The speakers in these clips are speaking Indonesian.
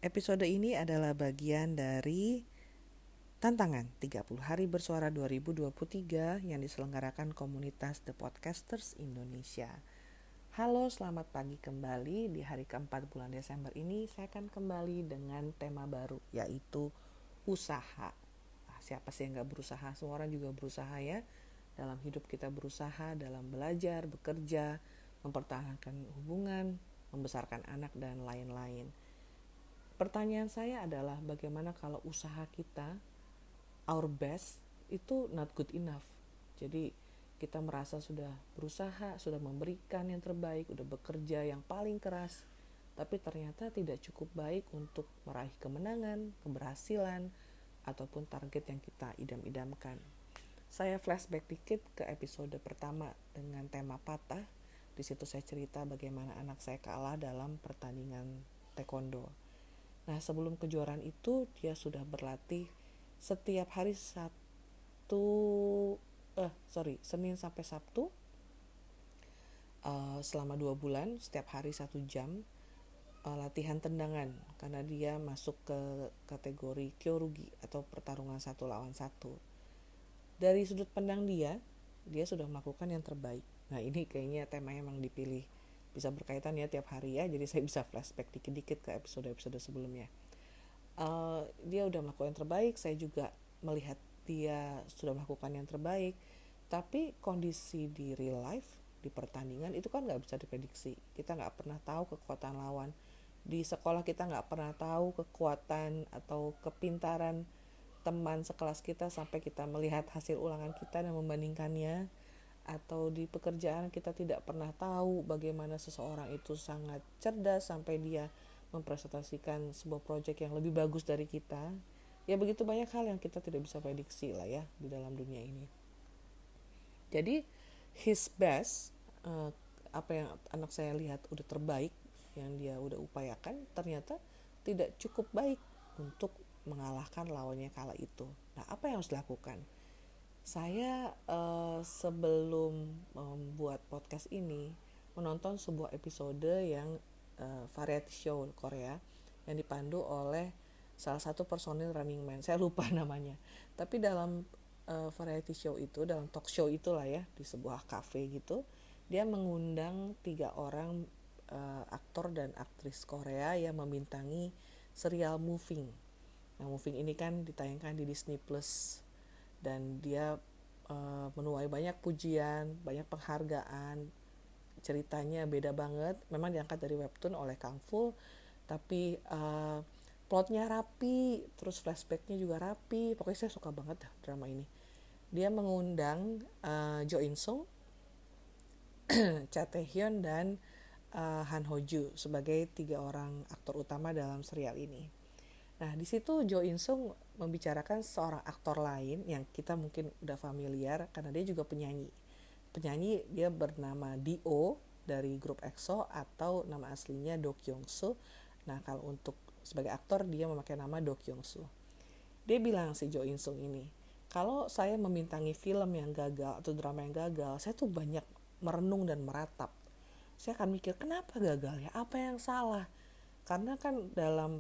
Episode ini adalah bagian dari tantangan 30 hari bersuara 2023 yang diselenggarakan komunitas The Podcasters Indonesia. Halo, selamat pagi kembali. Di hari keempat bulan Desember ini saya akan kembali dengan tema baru, yaitu usaha. Siapa sih yang gak berusaha? Semua orang juga berusaha ya. Dalam hidup kita berusaha, dalam belajar, bekerja, mempertahankan hubungan, membesarkan anak, dan lain-lain. Pertanyaan saya adalah bagaimana kalau usaha kita, our best, itu not good enough. Jadi kita merasa sudah berusaha, sudah memberikan yang terbaik, sudah bekerja yang paling keras, tapi ternyata tidak cukup baik untuk meraih kemenangan, keberhasilan, ataupun target yang kita idam-idamkan. Saya flashback dikit ke episode pertama dengan tema patah. Di situ saya cerita bagaimana anak saya kalah dalam pertandingan taekwondo. Nah, sebelum kejuaraan itu dia sudah berlatih setiap hari Senin sampai Sabtu selama 2 bulan, setiap hari 1 jam latihan tendangan karena dia masuk ke kategori kyorugi atau pertarungan 1 lawan 1. Dari sudut pandang dia sudah melakukan yang terbaik. Nah, ini kayaknya tema yang memang dipilih bisa berkaitan ya tiap hari ya, jadi saya bisa flashback dikit-dikit ke episode-episode sebelumnya. Dia udah melakukan yang terbaik, saya juga melihat dia sudah melakukan yang terbaik, tapi kondisi di real life, di pertandingan itu kan gak bisa diprediksi. Kita gak pernah tahu kekuatan lawan. Di sekolah kita gak pernah tahu kekuatan atau kepintaran teman sekelas kita sampai kita melihat hasil ulangan kita dan membandingkannya. Atau di pekerjaan kita tidak pernah tahu bagaimana seseorang itu sangat cerdas sampai dia mempresentasikan sebuah proyek yang lebih bagus dari kita. Ya begitu banyak hal yang kita tidak bisa prediksi lah ya di dalam dunia ini. Jadi his best, apa yang anak saya lihat udah terbaik, yang dia udah upayakan, ternyata tidak cukup baik untuk mengalahkan lawannya kala itu. Nah, apa yang harus dilakukan? Saya sebelum membuat podcast ini menonton sebuah episode yang variety show Korea yang dipandu oleh salah satu personil Running Man. Saya lupa namanya. Tapi dalam variety show itu, dalam talk show itulah ya, di sebuah cafe gitu, dia mengundang 3 orang aktor dan aktris Korea yang membintangi serial Moving. Nah, Moving ini kan ditayangkan di Disney Plus. Dan dia menuai banyak pujian, banyak penghargaan. Ceritanya beda banget, memang diangkat dari webtoon oleh Kang Fu, tapi plotnya rapi, terus flashbacknya juga rapi. Pokoknya saya suka banget drama ini. Dia mengundang Jo In Sung, Cha Tae Hyun, dan Han Ho Joo sebagai 3 orang aktor utama dalam serial ini. Nah, di situ Jo In Sung membicarakan seorang aktor lain yang kita mungkin udah familiar karena dia juga penyanyi. Penyanyi dia bernama Dio dari grup EXO atau nama aslinya Do Kyung Soo. Nah, kalau untuk sebagai aktor dia memakai nama Do Kyung Soo. Dia bilang si Jo In Sung ini, kalau saya memintangi film yang gagal atau drama yang gagal, saya tuh banyak merenung dan meratap. Saya akan mikir kenapa gagal ya, apa yang salah? Karena kan dalam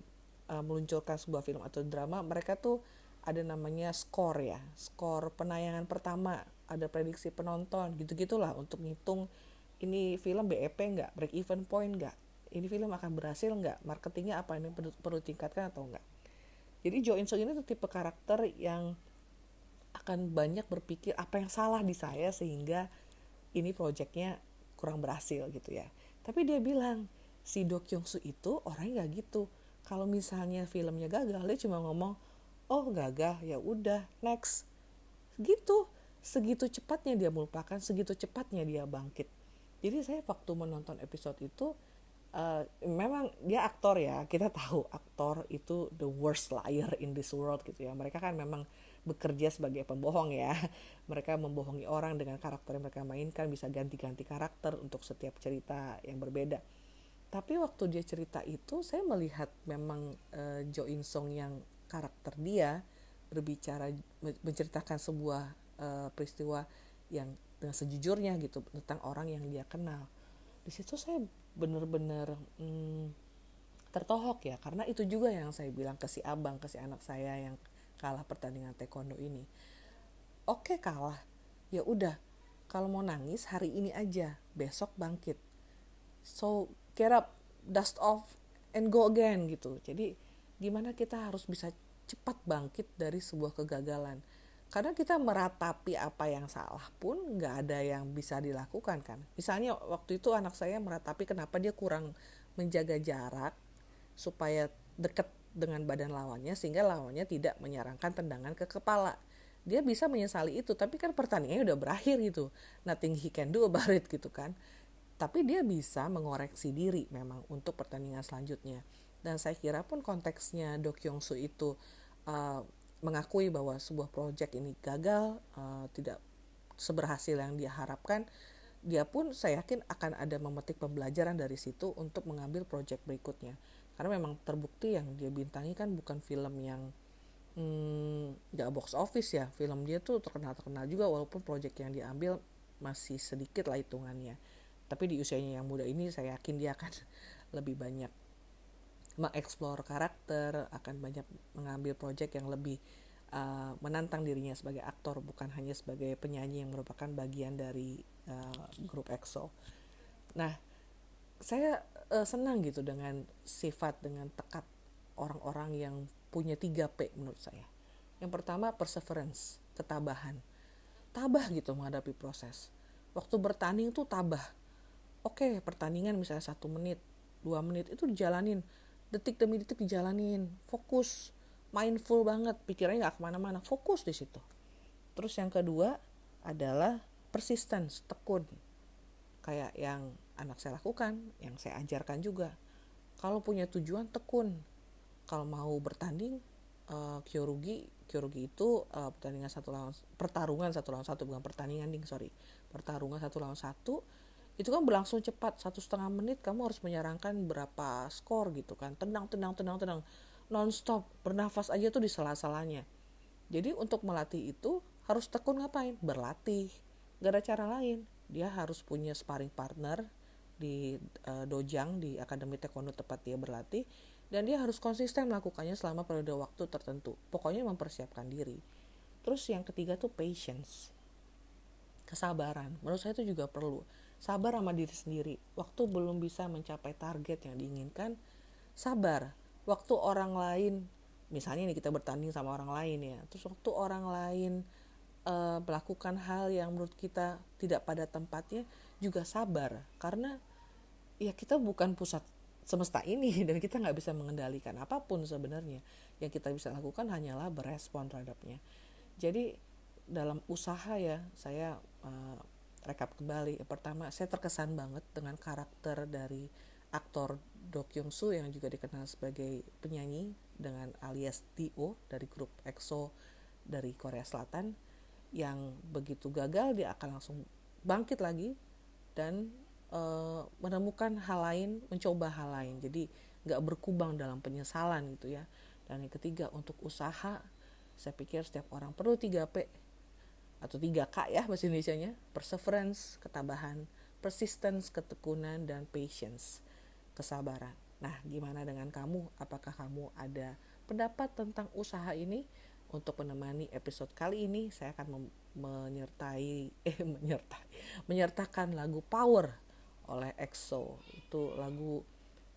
meluncurkan sebuah film atau drama, mereka tuh ada namanya skor ya, skor penayangan pertama, ada prediksi penonton, gitu-gitulah untuk ngitung ini film BEP nggak, break even point nggak, ini film akan berhasil nggak, marketingnya apa, ini perlu tingkatkan atau nggak. Jadi Jo In Sung ini tuh tipe karakter yang akan banyak berpikir apa yang salah di saya sehingga ini proyeknya kurang berhasil gitu ya. Tapi dia bilang si Do Kyung Soo itu orangnya nggak gitu. Kalau misalnya filmnya gagal, dia cuma ngomong, oh gagal, ya udah next. Gitu, segitu cepatnya dia melupakan, segitu cepatnya dia bangkit. Jadi saya waktu menonton episode itu, memang dia aktor ya, kita tahu aktor itu the worst liar in this world gitu ya. Mereka kan memang bekerja sebagai pembohong ya. Mereka membohongi orang dengan karakter yang mereka mainkan, bisa ganti-ganti karakter untuk setiap cerita yang berbeda. Tapi waktu dia cerita itu, saya melihat memang Jo In Sung yang karakter dia berbicara, menceritakan sebuah peristiwa yang dengan sejujurnya gitu tentang orang yang dia kenal. Di situ saya benar-benar tertohok ya, karena itu juga yang saya bilang ke si abang, ke si anak saya yang kalah pertandingan taekwondo ini. Oke, kalah, ya udah, kalau mau nangis hari ini aja, besok bangkit. So get up, dust off, and go again gitu. Jadi gimana kita harus bisa cepat bangkit dari sebuah kegagalan. Karena kita meratapi apa yang salah pun nggak ada yang bisa dilakukan kan. Misalnya waktu itu anak saya meratapi kenapa dia kurang menjaga jarak supaya dekat dengan badan lawannya sehingga lawannya tidak menyerangkan tendangan ke kepala. Dia bisa menyesali itu, tapi kan pertandingannya udah berakhir gitu. Nothing he can do about it gitu kan. Tapi dia bisa mengoreksi diri memang untuk pertandingan selanjutnya. Dan saya kira pun konteksnya Do Kyung Soo itu uh, mengakui bahwa sebuah proyek ini gagal, tidak seberhasil yang dia harapkan, dia pun saya yakin akan ada memetik pembelajaran dari situ untuk mengambil proyek berikutnya. Karena memang terbukti yang dia bintangi kan bukan film yang gak box office ya. Film dia tuh terkenal juga walaupun proyek yang diambil masih sedikit lah hitungannya. Tapi di usianya yang muda ini saya yakin dia akan lebih banyak mengeksplor karakter, akan banyak mengambil proyek yang lebih menantang dirinya sebagai aktor, bukan hanya sebagai penyanyi yang merupakan bagian dari grup EXO. Nah, saya senang gitu dengan sifat, dengan tekad orang-orang yang punya 3P menurut saya. Yang pertama perseverance, ketabahan. Tabah gitu menghadapi proses. Waktu bertanding tuh tabah. Oke, pertandingan misalnya 1 menit, 2 menit itu dijalanin, detik demi detik dijalanin, fokus, mindful banget, pikirannya nggak kemana-mana, fokus di situ. Terus yang kedua adalah persistence, tekun, kayak yang anak saya lakukan, yang saya ajarkan juga. Kalau punya tujuan tekun, kalau mau bertanding kyorugi itu pertarungan satu lawan satu, bukan pertandingan pertarungan 1 lawan 1 itu kan berlangsung cepat, 1,5 menit kamu harus menyerangkan berapa skor gitu kan, tenang non-stop, bernafas aja tuh di sela-selanya. Jadi untuk melatih itu harus tekun, ngapain? Berlatih, gak ada cara lain. Dia harus punya sparring partner di dojang, di akademi taekwondo tempat dia berlatih, dan dia harus konsisten melakukannya selama periode waktu tertentu. Pokoknya mempersiapkan diri. Terus yang ketiga tuh patience, kesabaran. Menurut saya itu juga perlu. Sabar sama diri sendiri. Waktu belum bisa mencapai target yang diinginkan, sabar. Waktu orang lain, misalnya nih kita bertanding sama orang lain ya, terus waktu orang lain melakukan hal yang menurut kita tidak pada tempatnya, juga sabar. Karena ya kita bukan pusat semesta ini dan kita nggak bisa mengendalikan apapun sebenarnya. Yang kita bisa lakukan hanyalah berespon terhadapnya. Jadi dalam usaha ya, saya rekap kembali. Pertama, saya terkesan banget dengan karakter dari aktor Do Kyung Soo yang juga dikenal sebagai penyanyi dengan alias D.O dari grup EXO dari Korea Selatan, yang begitu gagal dia akan langsung bangkit lagi dan menemukan hal lain, mencoba hal lain. Jadi nggak berkubang dalam penyesalan gitu ya. Dan yang ketiga, untuk usaha, saya pikir setiap orang perlu 3P atau 3K ya bahasa Indonesianya, perseverance, ketabahan, persistence, ketekunan, dan patience, kesabaran. Nah, gimana dengan kamu? Apakah kamu ada pendapat tentang usaha ini? Untuk menemani episode kali ini, saya akan menyertakan lagu Power oleh EXO. Itu lagu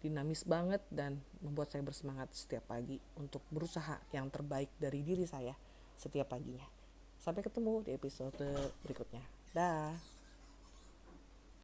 dinamis banget dan membuat saya bersemangat setiap pagi untuk berusaha yang terbaik dari diri saya setiap paginya. Sampai ketemu di episode berikutnya. Dah.